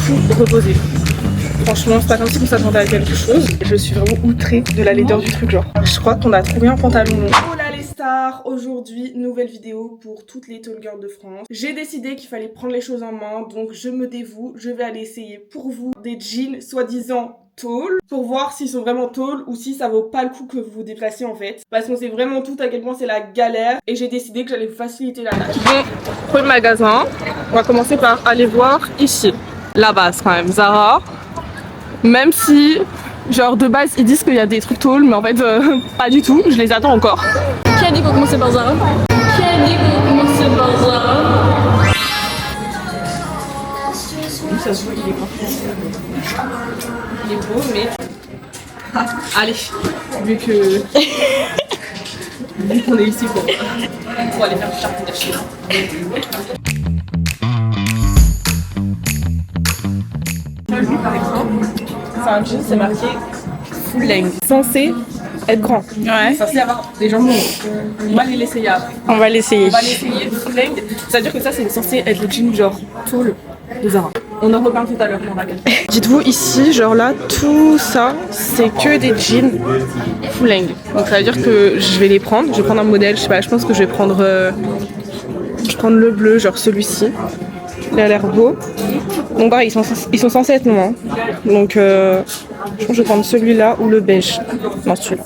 tout reposé. Franchement, c'est pas comme si on s'attendait à quelque chose. Je suis vraiment outrée de la laideur du truc, genre. Je crois qu'on a trouvé un pantalon long. Oh là les stars, aujourd'hui, nouvelle vidéo pour toutes les tall girls de France. J'ai décidé qu'il fallait prendre les choses en main, donc je me dévoue. Je vais aller essayer pour vous des jeans soi-disant tall pour voir s'ils sont vraiment tall ou si ça vaut pas le coup que vous vous déplacez en fait, parce qu'on sait vraiment tout à quel point c'est la galère et j'ai décidé que j'allais vous faciliter la tâche. Bon, premier magasin, on va commencer par aller voir ici la base quand même, Zara, même si genre de base ils disent qu'il y a des trucs tall mais en fait pas du tout, je les attends encore. Qui a dit qu'on commençait par Zara? Qui a dit qu'on commençait par Zara? Ça se voit, il est parfait. Il est beau, mais... Ah, allez, vu qu'on est ici pour aller faire du jardinage chez nous. Lui, par exemple, c'est un jean, c'est marqué full length. Censé être grand. Ouais. Censé avoir des jambes longues. On va l'essayer après. On va l'essayer. On va l'essayer. Full length, c'est-à-dire que ça, c'est censé être le jean genre tall de Zara. On en reparle tout à l'heure dans la gamme. Dites-vous ici, genre là, tout ça, c'est que des jeans full length. Donc ça veut dire que je vais les prendre. Je vais prendre un modèle, je sais pas, je pense que je vais prendre le bleu, genre celui-ci. Il a l'air beau. Donc pareil, ils sont censés être longs. Hein. Donc je pense que je vais prendre celui-là ou le beige. Non, celui-là.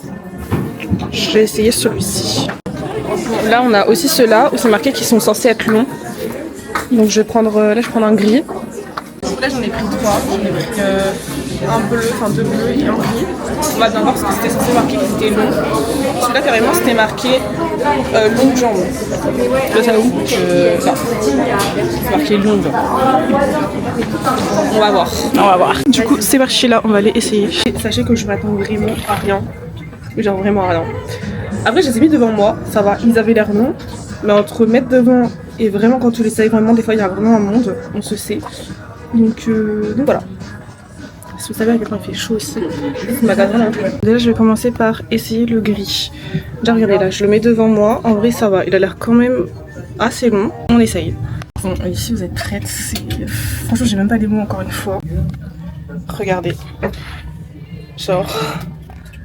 Je vais essayer celui-ci. Là, on a aussi ceux-là où c'est marqué qu'ils sont censés être longs. Donc je vais prendre, là je vais prendre un gris. Là j'en ai pris 3, j'en ai pris un bleu, enfin 2 bleus et un gris. On va bien voir parce que c'était censé marquer qu'ils étaient longs. Celui-là carrément c'était marqué longue jambe. Là ça où ça. C'est marqué longue. On va voir. On va voir. Du coup c'est parti là, on va aller essayer. Sachez que je m'attends vraiment à rien. Genre vraiment à rien. Après je les ai mis devant moi, ça va, ils avaient l'air longs. Mais entre mettre devant et vraiment quand tu les sais vraiment, des fois il y a vraiment un monde, on se sait. Donc voilà. Si vous savez à quel point il fait chaud aussi, ce magasin là. Déjà je vais commencer par essayer le gris. Déjà regardez là, je le mets devant moi, en vrai ça va, il a l'air quand même assez long. On essaye. Bon ici vous êtes prêtes, franchement j'ai même pas les mots encore une fois. Regardez. Genre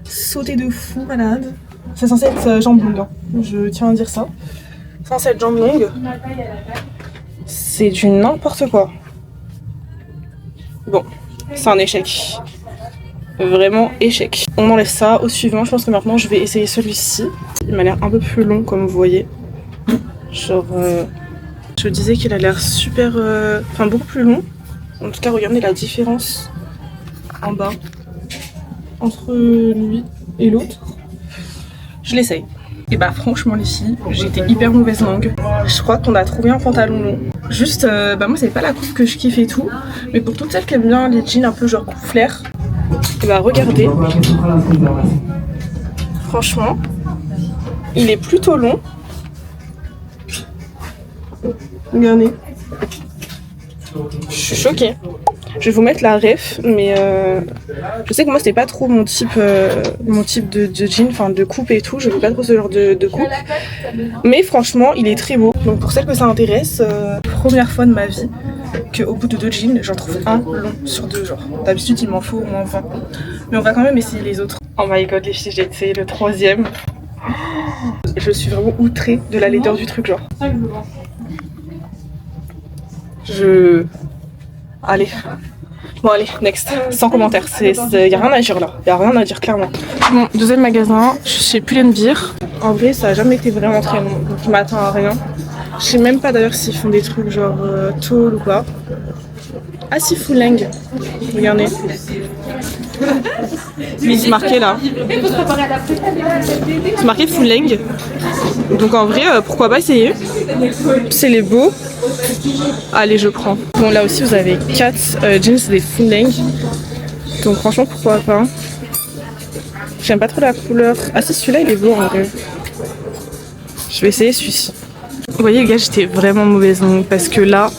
sauter de fou malade. C'est censé être jambes longues, hein. Je tiens à dire ça. Censé être jambes longues. C'est du n'importe quoi. Bon, c'est un échec. Vraiment échec. On enlève ça. Au suivant, je pense que maintenant je vais essayer celui-ci. Il m'a l'air un peu plus long comme vous voyez. Genre, je disais qu'il a l'air super... Enfin, beaucoup plus long. En tout cas, regardez la différence en bas entre lui et l'autre. Je l'essaye. Et bah franchement les filles, j'étais hyper mauvaise langue. Je crois qu'on a trouvé un pantalon long. Juste, bah moi c'est pas la coupe que je kiffe et tout. Mais pour toutes celles qui aiment bien les jeans un peu genre coupe flair, et bah regardez. Franchement, il est plutôt long. Regardez. Je suis choquée. Je vais vous mettre la ref, mais je sais que moi c'était pas trop mon type de jean, enfin de coupe et tout, je veux pas trop ce genre de coupe. Mais franchement, il est très beau. Donc pour celles que ça intéresse, première fois de ma vie qu'au bout de 2 jeans, j'en trouve un long sur 2 genre. D'habitude il m'en faut au moins 20. Mais on va quand même essayer les autres. Oh my god les filles, j'ai essayé le 3e. Je suis vraiment outrée de la laideur du truc genre. Allez. Bon allez, next. Sans commentaire. Y a rien à dire là. Y a rien à dire clairement. Bon, deuxième magasin, chez Pull&Bear. En vrai, ça a jamais été vraiment très long. Donc je m'attends à rien. Je sais même pas d'ailleurs s'ils font des trucs genre tall ou pas. Ah si, full length. Regardez. C'est marqué là. C'est marqué full length. Donc en vrai, pourquoi pas essayer. C'est les beaux. Allez, je prends. Bon, là aussi, vous avez 4 jeans, des full length. Donc franchement, pourquoi pas. J'aime pas trop la couleur. Ah si, celui-là, il est beau en vrai. Je vais essayer celui-ci. Vous voyez, les gars, j'étais vraiment mauvaise langue parce que là,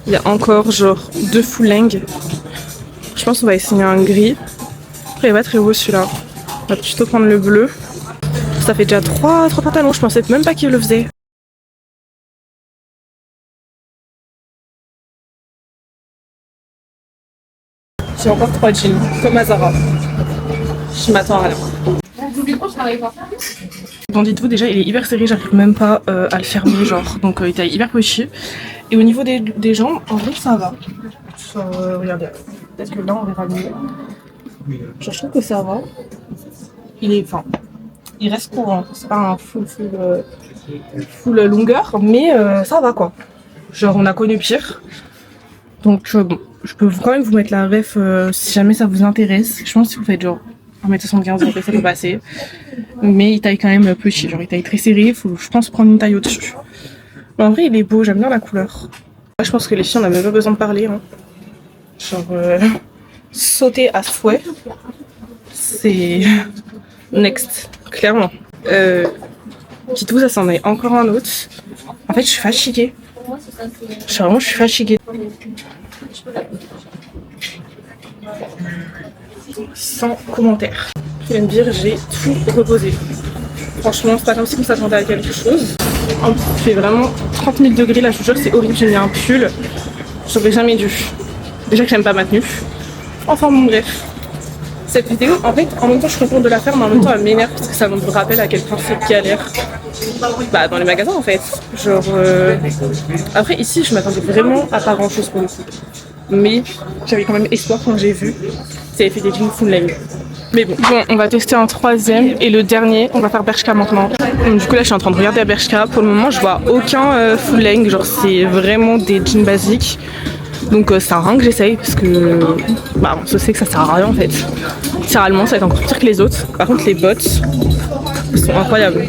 il y a encore genre 2 full length. Je pense qu'on va essayer un gris. Après, il est pas très beau celui-là. On va plutôt prendre le bleu. Ça fait déjà 3 pantalons. Je pensais même pas qu'il le faisait. J'ai encore 3 jeans, comme à Zara. Je m'attends à rien. Bon, dites-vous, déjà, il est hyper serré, j'arrive même pas à le fermer, genre. Donc, il est hyper petit. Et au niveau des jambes, en vrai, ça va. Genre, regardez. Peut-être que là, on verra mieux. Genre, je trouve que ça va. Il reste court, hein. C'est pas un full longueur, mais ça va, quoi. Genre, on a connu pire. Donc, bon, je peux quand même vous mettre la ref si jamais ça vous intéresse. Je pense que si vous faites genre 1m75, en fait, ça peut passer. Mais il taille quand même petit, genre il taille très serré, faut je pense prendre une taille au-dessus. Mais en vrai il est beau, j'aime bien la couleur. Là, je pense que les filles on a même pas besoin de parler. Hein. Genre sauter à souhait. C'est next, clairement. Dites-vous ça s'en est encore un autre. En fait je suis fatiguée. Je suis fatiguée. Sans commentaire. Je viens de dire, j'ai tout reposé. Franchement, c'est pas comme si on s'attendait à quelque chose. En plus, il fait vraiment 30 000 degrés là, je vous jure, c'est horrible. J'ai mis un pull. J'aurais jamais dû. Déjà que j'aime pas ma tenue. Enfin, bon, bref. Cette vidéo, en fait, en même temps, je suis contente de la faire, mais en même temps, elle m'énerve parce que ça me rappelle à quel point c'est galère. Bah, dans les magasins en fait. Genre. Après, ici, je m'attendais vraiment à pas grand chose pour le coup. Mais j'avais quand même espoir quand j'ai vu. Ça avait fait des jeans full leg. Mais bon, on va tester un troisième et le dernier, on va faire Bershka maintenant. Donc, du coup là je suis en train de regarder à Bershka. Pour le moment je vois aucun full length, genre c'est vraiment des jeans basiques. Donc ça sert à rien que j'essaye parce que bah, on sait que ça sert à rien en fait. Littéralement ça va être encore pire que les autres. Par contre les bottes, elles sont incroyables.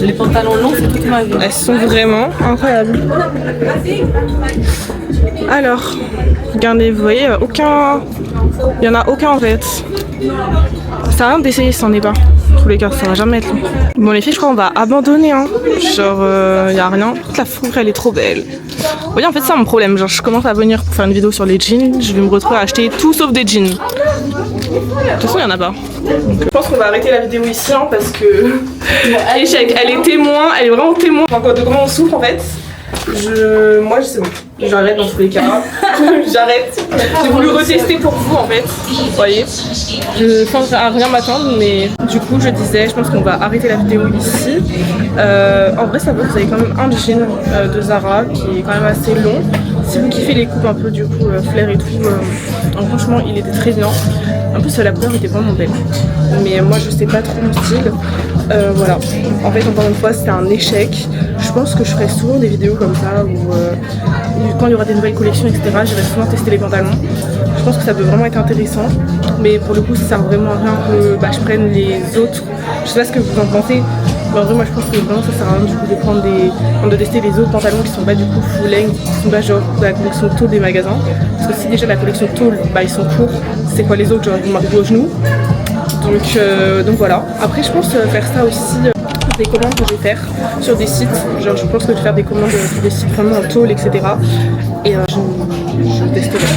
Les pantalons longs c'est toute ma vie. Elles sont vraiment incroyables. Alors, regardez, vous voyez, il y en a aucun en fait. Ça sert à rien d'essayer si c'en est pas. En tous les cas, ça va jamais être long. Bon les filles, je crois qu'on va abandonner. Hein. Genre, y a rien. La fourrure, elle est trop belle. Vous voyez, en fait, c'est mon problème. Genre, je commence à venir pour faire une vidéo sur les jeans. Je vais me retrouver à acheter tout sauf des jeans. De toute façon, il y en a pas. Donc, je pense qu'on va arrêter la vidéo ici hein, parce que échec. Elle est témoin. Elle est vraiment témoin. Enfin, de comment on souffre en fait. Moi, c'est bon. J'arrête dans tous les cas. J'arrête. J'ai voulu retester pour vous en fait. Vous voyez. Je pense à rien m'attendre, mais du coup, je disais, je pense qu'on va arrêter la vidéo ici. En vrai, ça va. Vous avez quand même un jean de Zara qui est quand même assez long. Si vous kiffez les coupes un peu du coup flair et tout, franchement, il était très bien. En plus, la couleur était vraiment belle. Mais moi, je sais pas trop mon style. Voilà. En fait, encore une fois, c'était un échec. Je pense que je ferai souvent des vidéos comme ça où quand il y aura des nouvelles collections, etc., j'irai souvent tester les pantalons. Je pense que ça peut vraiment être intéressant. Mais pour le coup, ça sert vraiment à rien que je prenne les autres. Je sais pas ce que vous en pensez. Mais en vrai, moi, je pense que vraiment ça sert à rien du coup de prendre de tester les autres pantalons qui sont pas du coup full length, qui sont pas genre de la collection tôt des magasins. Parce que si déjà la collection tôt, ils sont courts, c'est quoi les autres, genre ils m'arrivent aux genoux. Donc voilà. Après, je pense faire ça aussi. Des commandes que je vais faire sur des sites, genre je pense que je vais faire des commandes sur des sites vraiment en tôle, etc. Et je testerai.